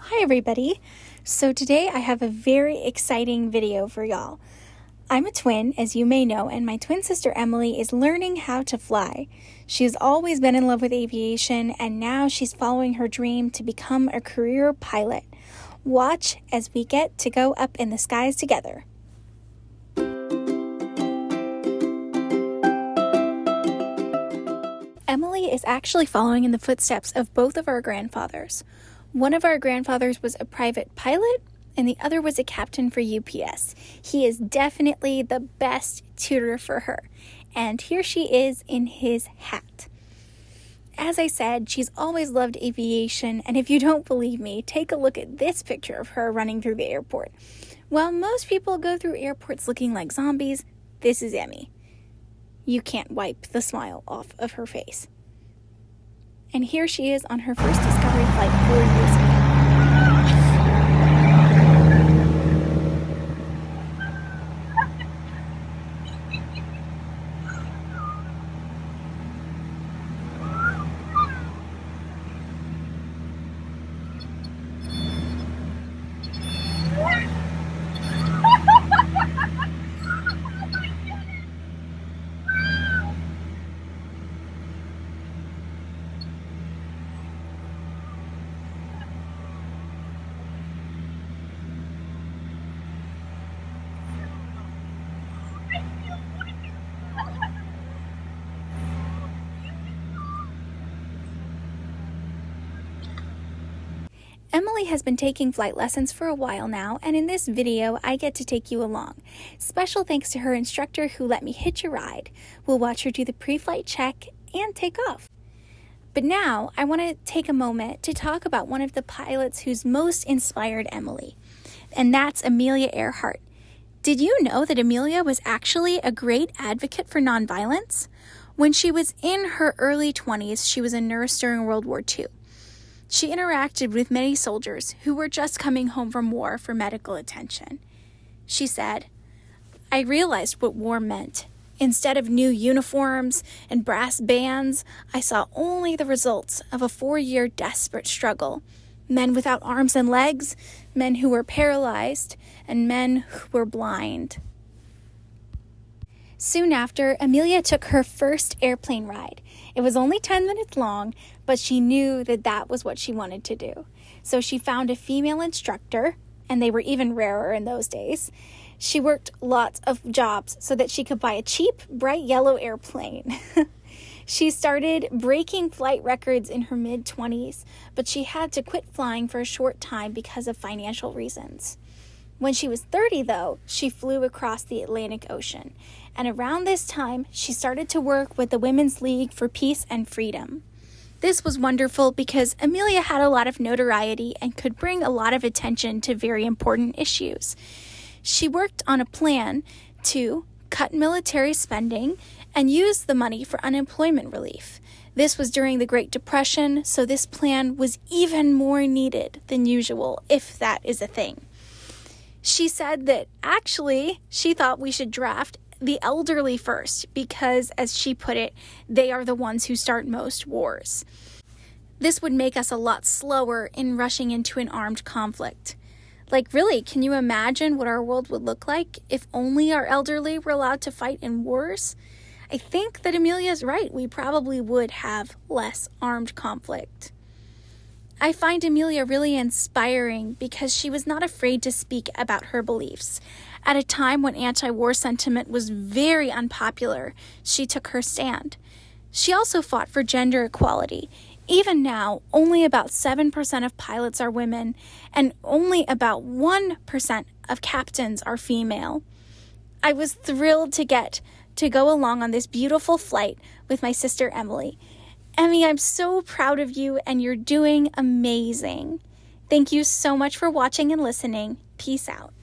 Hi everybody! So today I have a very exciting video for y'all. I'm a twin, as you may know, and my twin sister Emily is learning how to fly. She has always been in love with aviation, and now she's following her dream to become a career pilot. Watch as we get to go up in the skies together. Emily is actually following in the footsteps of both of our grandfathers. One of our grandfathers was a private pilot, and the other was a captain for UPS. He is definitely the best tutor for her, and here she is in his hat. As I said, she's always loved aviation, and if you don't believe me, take a look at this picture of her running through the airport. While most people go through airports looking like zombies, this is Emmy. You can't wipe the smile off of her face. And here she is on her first Discovery flight 4 years ago. Emily has been taking flight lessons for a while now, and in this video, I get to take you along. Special thanks to her instructor who let me hitch a ride. We'll watch her do the pre-flight check and take off. But now, I want to take a moment to talk about one of the pilots who's most inspired Emily, and that's Amelia Earhart. Did you know that Amelia was actually a great advocate for nonviolence? When she was in her early 20s, she was a nurse during World War II. She interacted with many soldiers who were just coming home from war for medical attention. She said, "I realized what war meant. Instead of new uniforms and brass bands, I saw only the results of a 4-year desperate struggle. Men without arms and legs, men who were paralyzed, and men who were blind." Soon after, Amelia took her first airplane ride. It was only 10 minutes long, but she knew that that was what she wanted to do. So she found a female instructor, and they were even rarer in those days. She worked lots of jobs so that she could buy a cheap, bright yellow airplane. She started breaking flight records in her mid-20s, but she had to quit flying for a short time because of financial reasons. When she was 30, though, she flew across the Atlantic Ocean, and around this time, she started to work with the Women's League for Peace and Freedom. This was wonderful because Amelia had a lot of notoriety and could bring a lot of attention to very important issues. She worked on a plan to cut military spending and use the money for unemployment relief. This was during the Great Depression, so this plan was even more needed than usual, if that is a thing. She said that actually she thought we should draft the elderly first because, as she put it, they are the ones who start most wars. This would make us a lot slower in rushing into an armed conflict. Like, really, can you imagine what our world would look like if only our elderly were allowed to fight in wars? I think that Amelia's right. We probably would have less armed conflict. I find Amelia really inspiring because she was not afraid to speak about her beliefs. At a time when anti-war sentiment was very unpopular, she took her stand. She also fought for gender equality. Even now, only about 7% of pilots are women, and only about 1% of captains are female. I was thrilled to get to go along on this beautiful flight with my sister Emily. Emmy, I'm so proud of you, and you're doing amazing. Thank you so much for watching and listening. Peace out.